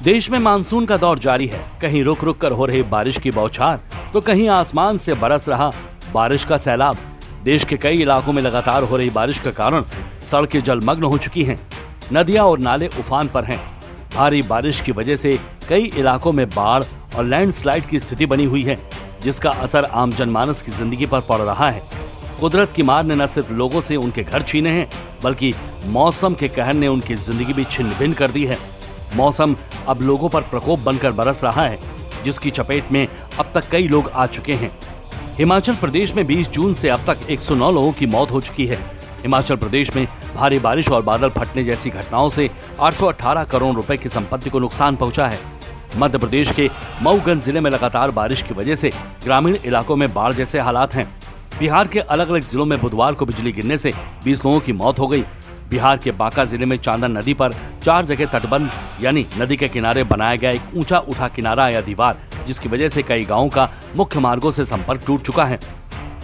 देश में मानसून का दौर जारी है। कहीं रुक रुक कर हो रही बारिश की बौछार तो कहीं आसमान से बरस रहा बारिश का सैलाब। देश के कई इलाकों में लगातार हो रही बारिश के कारण सड़कें जलमग्न हो चुकी हैं, नदियां और नाले उफान पर हैं। भारी बारिश की वजह से कई इलाकों में बाढ़ और लैंडस्लाइड की स्थिति बनी हुई है, जिसका असर आम जनमानस की जिंदगी पर पड़ रहा है। कुदरत की मार ने न सिर्फ लोगों से उनके घर छीने हैं, बल्कि मौसम के कहर ने उनकी जिंदगी भी छिन्न भिन्न कर दी है। मौसम अब लोगों पर प्रकोप बनकर बरस रहा है, जिसकी चपेट में अब तक कई लोग आ चुके हैं। हिमाचल प्रदेश में 20 जून से अब तक 109 लोगों की मौत हो चुकी है। हिमाचल प्रदेश में भारी बारिश और बादल फटने जैसी घटनाओं से 818 करोड़ रुपए की संपत्ति को नुकसान पहुंचा है। मध्य प्रदेश के मऊगंज जिले में लगातार बारिश की वजह से ग्रामीण इलाकों में बाढ़ जैसे हालात हैं। बिहार के अलग अलग जिलों में बुधवार को बिजली गिरने से 20 लोगों की मौत हो गई। बिहार के बांका जिले में चांदन नदी पर 4 जगह तटबंध यानी नदी के किनारे बनाया गया एक ऊंचा उठा किनारा या दीवार, जिसकी वजह से कई गांवों का मुख्य मार्गों से संपर्क टूट चुका है।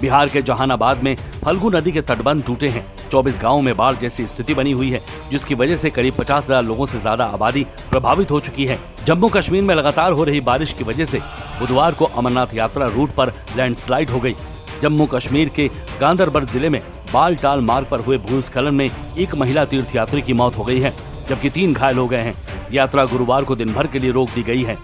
बिहार के जहानाबाद में फल्गु नदी के तटबंध टूटे हैं। 24 गांवों में बाढ़ जैसी स्थिति बनी हुई है, जिसकी वजह से करीब 50,000 लोगों से ज्यादा आबादी प्रभावित हो चुकी है। जम्मू कश्मीर में लगातार हो रही बारिश की वजह से बुधवार को अमरनाथ यात्रा रूट पर लैंडस्लाइड हो गई। जम्मू कश्मीर के गांदरबल जिले में बालटाल मार्ग पर हुए भूस्खलन में एक महिला तीर्थयात्री की मौत हो गई है, जबकि 3 घायल हो गए हैं। यात्रा गुरुवार को दिन भर के लिए रोक दी गई है।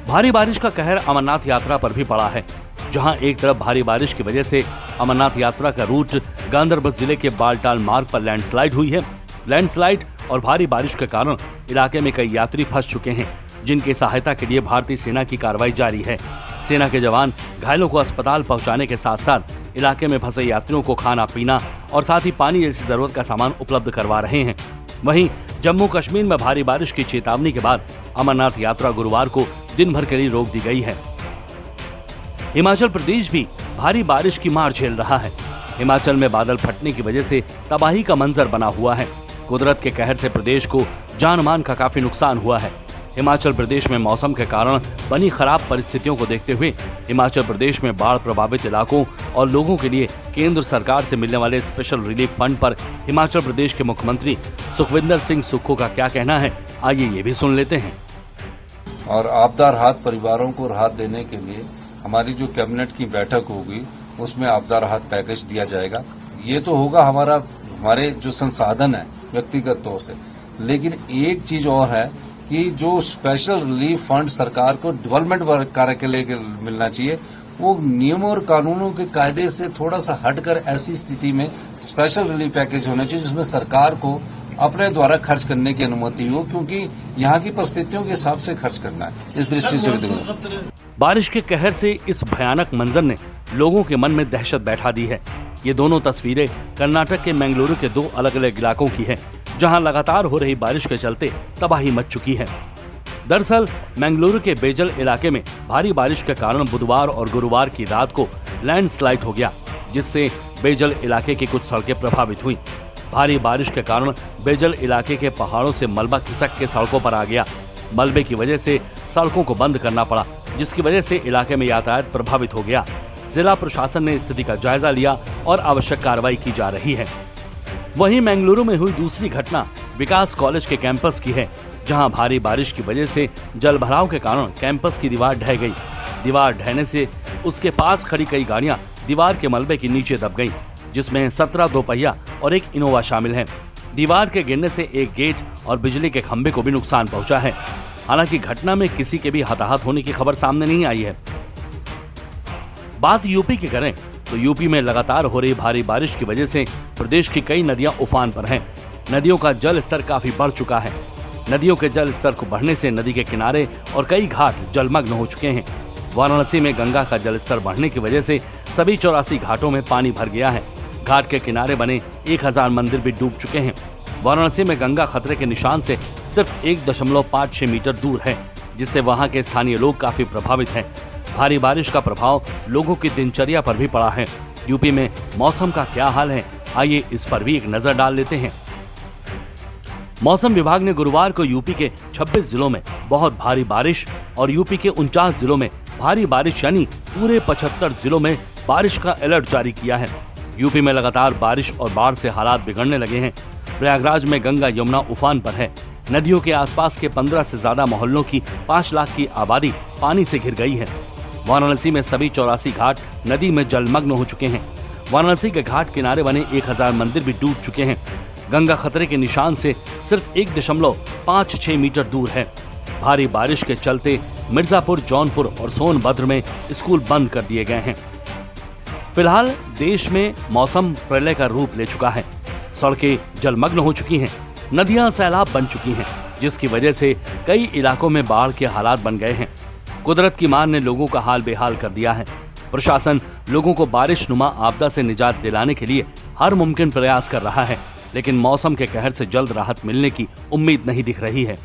भारी बारिश का कहर अमरनाथ यात्रा पर भी पड़ा है, जहां एक तरफ भारी बारिश की वजह से अमरनाथ यात्रा का रूट गांदरबल जिले के बालटाल मार्ग पर लैंडस्लाइड हुई है। लैंडस्लाइड और भारी बारिश के कारण इलाके में कई यात्री फंस चुके हैं, जिनकी सहायता के लिए भारतीय सेना की कार्रवाई जारी है। सेना के जवान घायलों को अस्पताल पहुंचाने के साथ साथ इलाके में फंसे यात्रियों को खाना पीना और साथ ही पानी जैसी जरूरत का सामान उपलब्ध करवा रहे हैं। वहीं जम्मू कश्मीर में भारी बारिश की चेतावनी के बाद अमरनाथ यात्रा गुरुवार को दिन भर के लिए रोक दी गई है। हिमाचल प्रदेश भी भारी बारिश की मार झेल रहा है। हिमाचल में बादल फटने की वजह से तबाही का मंजर बना हुआ है। कुदरत के कहर से प्रदेश को जान माल का काफी नुकसान हुआ है। हिमाचल प्रदेश में मौसम के कारण बनी खराब परिस्थितियों को देखते हुए हिमाचल प्रदेश में बाढ़ प्रभावित इलाकों और लोगों के लिए केंद्र सरकार से मिलने वाले स्पेशल रिलीफ फंड पर हिमाचल प्रदेश के मुख्यमंत्री सुखविंदर सिंह सुक्खू का क्या कहना है, आइए ये भी सुन लेते हैं। और आपदा राहत परिवारों को राहत देने के लिए हमारी जो कैबिनेट की बैठक होगी, उसमें आपदा राहत पैकेज दिया जाएगा। ये तो होगा हमारे जो संसाधन है व्यक्तिगत तौर से, लेकिन एक चीज और है कि जो स्पेशल रिलीफ फंड सरकार को डेवलपमेंट कार्य के लिए मिलना चाहिए, वो नियमों और कानूनों के कायदे से थोड़ा सा हटकर ऐसी स्थिति में स्पेशल रिलीफ पैकेज होना चाहिए, जिसमें सरकार को अपने द्वारा खर्च करने की अनुमति हो, क्योंकि यहाँ की परिस्थितियों के हिसाब से खर्च करना है। इस दृष्टि से बारिश के कहर से इस भयानक मंजर ने लोगों के मन में दहशत बैठा दी है। ये दोनों तस्वीरें कर्नाटक के मैंगलुरु के 2 अलग अलग इलाकों की है, जहां लगातार हो रही बारिश के चलते तबाही मच चुकी है। दरअसल मैंगलुरु के बेजल इलाके में भारी बारिश के कारण बुधवार और गुरुवार की रात को लैंडस्लाइड हो गया, जिससे बेजल इलाके की कुछ सड़कें प्रभावित हुई। भारी बारिश के कारण बेजल इलाके के पहाड़ों से मलबा खिसक के सड़कों पर आ गया। मलबे की वजह से सड़कों को बंद करना पड़ा, जिसकी वजह से इलाके में यातायात प्रभावित हो गया। जिला प्रशासन ने स्थिति का जायजा लिया और आवश्यक कार्रवाई की जा रही है। वहीं मैंगलुरु में हुई दूसरी घटना विकास कॉलेज के कैंपस की है, जहां भारी बारिश की वजह से जलभराव के कारण कैंपस की दीवार ढह गई। दीवार ढहने से उसके पास खड़ी कई गाड़ियां दीवार के मलबे के नीचे दब गईं, जिसमें 17 दोपहिया और एक इनोवा शामिल है। दीवार के गिरने से एक गेट और बिजली के खंभे को भी नुकसान पहुंचा है। हालांकि घटना में किसी के भी हताहत होने की खबर सामने नहीं आई है। बात यूपी की करें तो यूपी में लगातार हो रही भारी बारिश की वजह से प्रदेश की कई नदियां उफान पर हैं। नदियों का जल स्तर काफी बढ़ चुका है। नदियों के जल स्तर को बढ़ने से नदी के किनारे और कई घाट जलमग्न हो चुके हैं। वाराणसी में गंगा का जल स्तर बढ़ने की वजह से सभी 84 घाटों में पानी भर गया है। घाट के किनारे बने 1000 मंदिर भी डूब चुके हैं। वाराणसी में गंगा खतरे के निशान से सिर्फ 1.56 मीटर दूर है, जिससे वहां के स्थानीय लोग काफी प्रभावित हैं। भारी बारिश का प्रभाव लोगों की दिनचर्या पर भी पड़ा है। यूपी में मौसम का क्या हाल है, आइए इस पर भी एक नजर डाल लेते हैं। मौसम विभाग ने गुरुवार को यूपी के 26 जिलों में बहुत भारी बारिश और यूपी के 49 जिलों में भारी बारिश यानी पूरे 75 जिलों में बारिश का अलर्ट जारी किया है। यूपी में लगातार बारिश और बाढ़ से हालात बिगड़ने लगे हैं। प्रयागराज में गंगा यमुना उफान पर है। नदियों के आसपास के 15 से ज्यादा मोहल्लों की 5 लाख की आबादी पानी से घिर गई है। वाराणसी में सभी 84 घाट नदी में जलमग्न हो चुके हैं। वाराणसी के घाट किनारे बने 1000 मंदिर भी डूब चुके हैं। गंगा खतरे के निशान से सिर्फ 1.56 मीटर दूर है। भारी बारिश के चलते मिर्जापुर, जौनपुर और सोनभद्र में स्कूल बंद कर दिए गए हैं। फिलहाल देश में मौसम प्रलय का रूप ले चुका है। सड़कें जलमग्न हो चुकी हैं, नदियां सैलाब बन चुकी हैं, जिसकी वजह से कई इलाकों में बाढ़ के हालात बन गए हैं। कुदरत की मार ने लोगों का हाल बेहाल कर दिया है। प्रशासन लोगों को बारिश नुमा आपदा से निजात दिलाने के लिए हर मुमकिन प्रयास कर रहा है, लेकिन मौसम के कहर से जल्द राहत मिलने की उम्मीद नहीं दिख रही है।